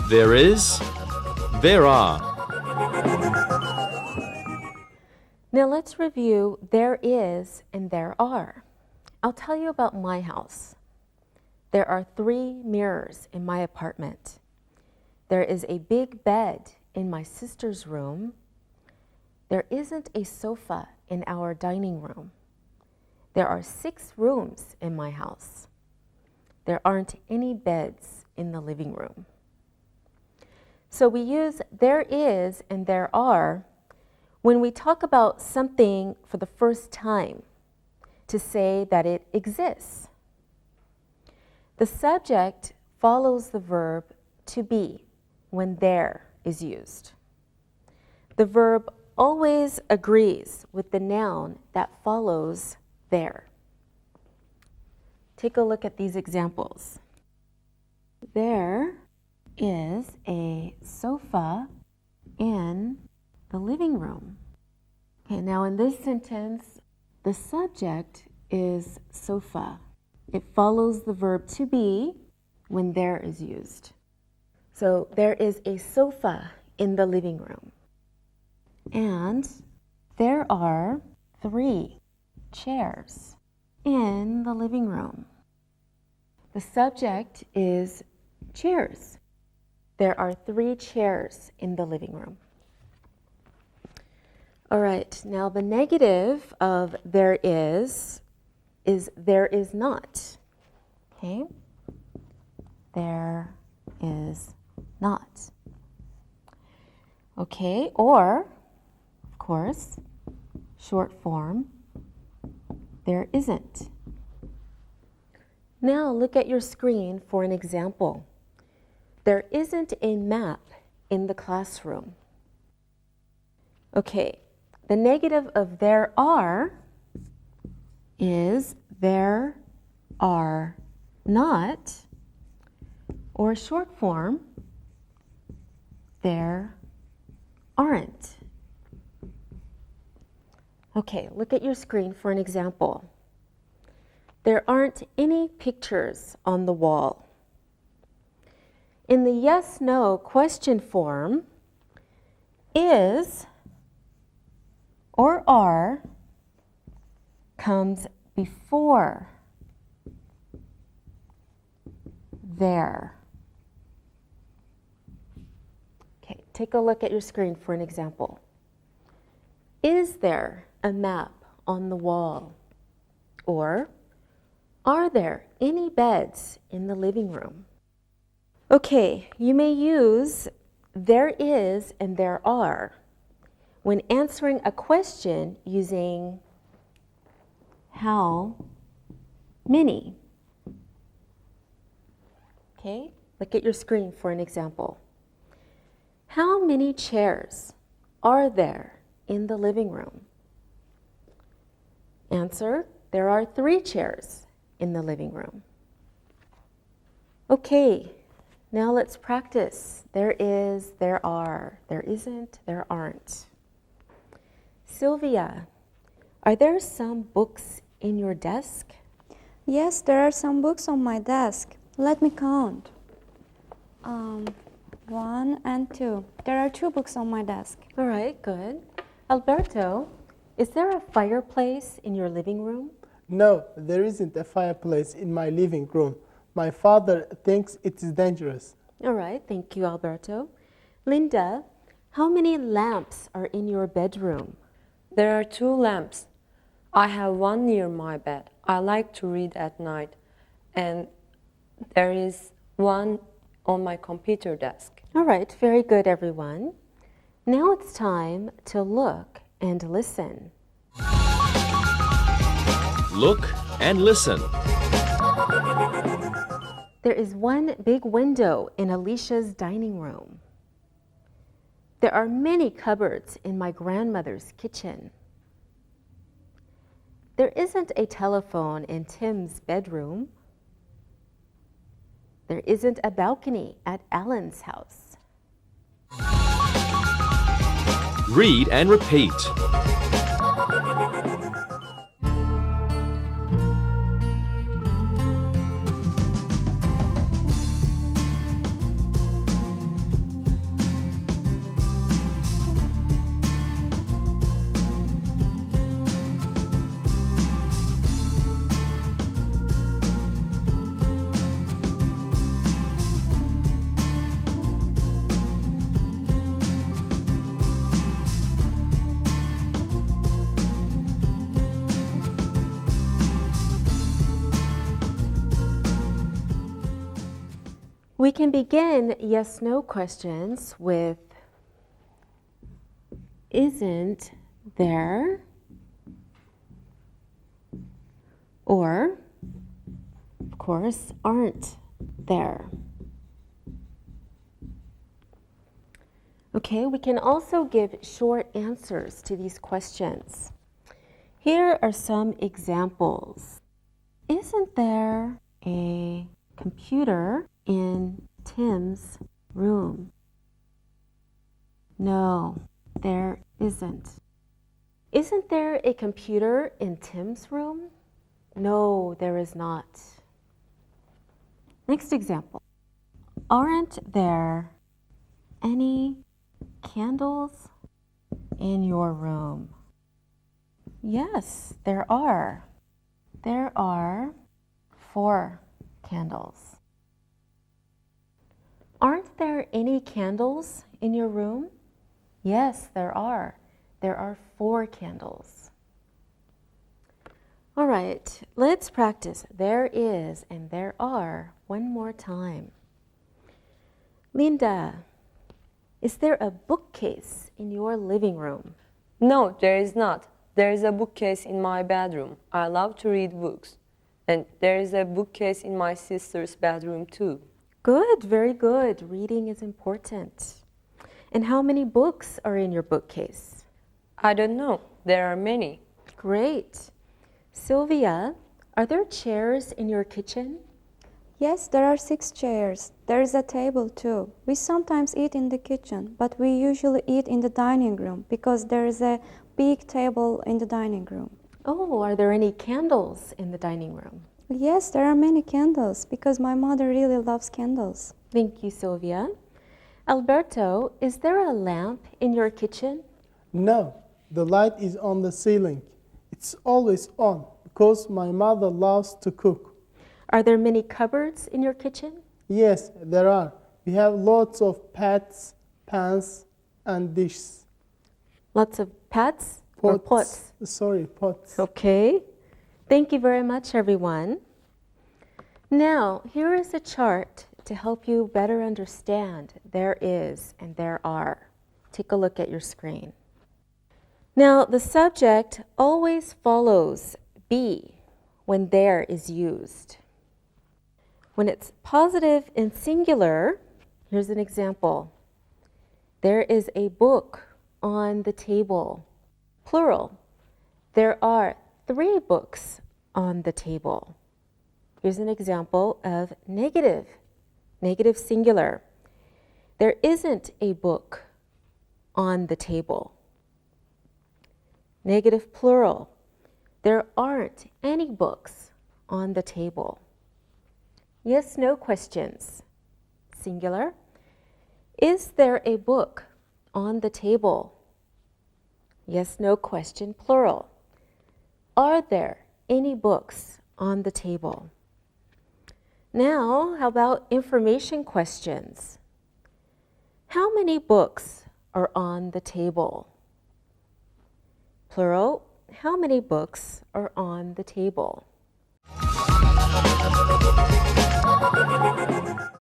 There is. There are. Now let's review there is and there are. I'll tell you about my house. There are 3 mirrors in my apartment. There is a big bed in my sister's room. There isn't a sofa in our dining room. There are 6 rooms in my house. There aren't any beds in the living room. So we use there is and there are when we talk about something for the first time to say that it exists. The subject follows the verb to be when there is used. The verb always agrees with the noun that follows there. Take a look at these examples. There is a sofa in the living room. Okay, now in this sentence, the subject is sofa. It follows the verb to be when there is used. So there is a sofa in the living room. And there are 3 chairs in the living room. The subject is chairs. There are 3 chairs in the living room. All right, now the negative of there is there is not. Okay? There is not. Okay, or, of course, short form, there isn't. Now look at your screen for an example. There isn't a map in the classroom. Okay, the negative of there are is there are not, or short form, there aren't. Okay, look at your screen for an example. There aren't any pictures on the wall. In the yes/no question form, is or are comes before there. Okay, take a look at your screen for an example. Is there a map on the wall? Or are there any beds in the living room? Okay, you may use there is and there are when answering a question using how many. Okay, look at your screen for an example. How many chairs are there in the living room? Answer, there are 3 chairs in the living room. Okay, now let's practice. There is, there are, there isn't, there aren't. Sylvia, are there some books in your desk? Yes, there are some books on my desk. Let me count. 1 and 2. There are 2 books on my desk. All right, good. Alberto, is there a fireplace in your living room? No, there isn't a fireplace in my living room. My father thinks it is dangerous. All right, thank you, Alberto. Linda, how many lamps are in your bedroom? There are 2 lamps. I have one near my bed. I like to read at night. And there is one on my computer desk. All right, very good, everyone. Now it's time to look and listen. Look and listen. There is one big window in Alicia's dining room. There are many cupboards in my grandmother's kitchen. There isn't a telephone in Tim's bedroom. There isn't a balcony at Alan's house. Read and repeat. We can begin yes/no questions with isn't there, or, of course, aren't there. Okay, we can also give short answers to these questions. Here are some examples. Isn't there a computer in Tim's room? No, there isn't. Isn't there a computer in Tim's room? No, there is not. Next example. Aren't there any candles in your room? Yes, there are. There are 4 candles. Aren't there any candles in your room? Yes, there are. There are 4 candles. All right, let's practice there is and there are one more time. Linda, is there a bookcase in your living room? No, there is not. There is a bookcase in my bedroom. I love to read books. And there is a bookcase in my sister's bedroom too. Good, very good. Reading is important. And how many books are in your bookcase? I don't know. There are many. Great. Sylvia, are there chairs in your kitchen? Yes, there are 6 chairs. There is a table too. We sometimes eat in the kitchen, but we usually eat in the dining room because there is a big table in the dining room. Oh, are there any candles in the dining room? Yes, there are many candles because my mother really loves candles. Thank you, Sylvia. Alberto, is there a lamp in your kitchen? No, the light is on the ceiling. It's always on because my mother loves to cook. Are there many cupboards in your kitchen? Yes, there are. We have lots of pots, pans, and dishes. Lots of pots or pots? Sorry, pots. Okay. Thank you very much, everyone. Now, here is a chart to help you better understand there is and there are. Take a look at your screen. Now, the subject always follows be when there is used. When it's positive and singular, here's an example. There is a book on the table. Plural. There are 3 books on the table. Here's an example of negative. Negative singular. There isn't a book on the table. Negative plural. There aren't any books on the table. Yes/no questions. Singular. Is there a book on the table? Yes/no question, plural. Are there any books on the table? Now, how about information questions? How many books are on the table? Plural. How many books are on the table?